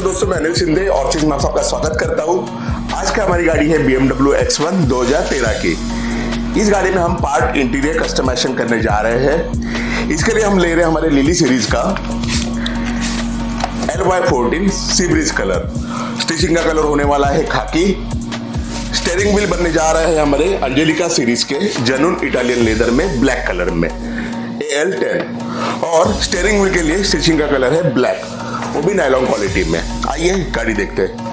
नमस्ते दोस्तों, मैं अनिल शिंदे ऑर्चिस में आपका स्वागत करता हूं। आज का हमारी गाड़ी है BMW X1 2013 की। इस गाड़ी में हम पार्ट इंटीरियर कस्टमाइजेशन करने जा रहे हैं। इसके लिए हम ले रहे हैं हमारे लिली सीरीज का LY14 सी ब्रिज कलर। स्टिचिंग का कलर होने वाला है खाकी। स्टीयरिंग व्हील बनने जा रहे हैं हमारे अंजेलिका सीरीज के जेन्युइन इटालियन लेदर में ब्लैक कलर में AL10। और स्टीयरिंग व्हील के लिए स्टिचिंग का कलर है ब्लैक, वो भी नायलॉन क्वालिटी में। आइए गाड़ी देखते हैं।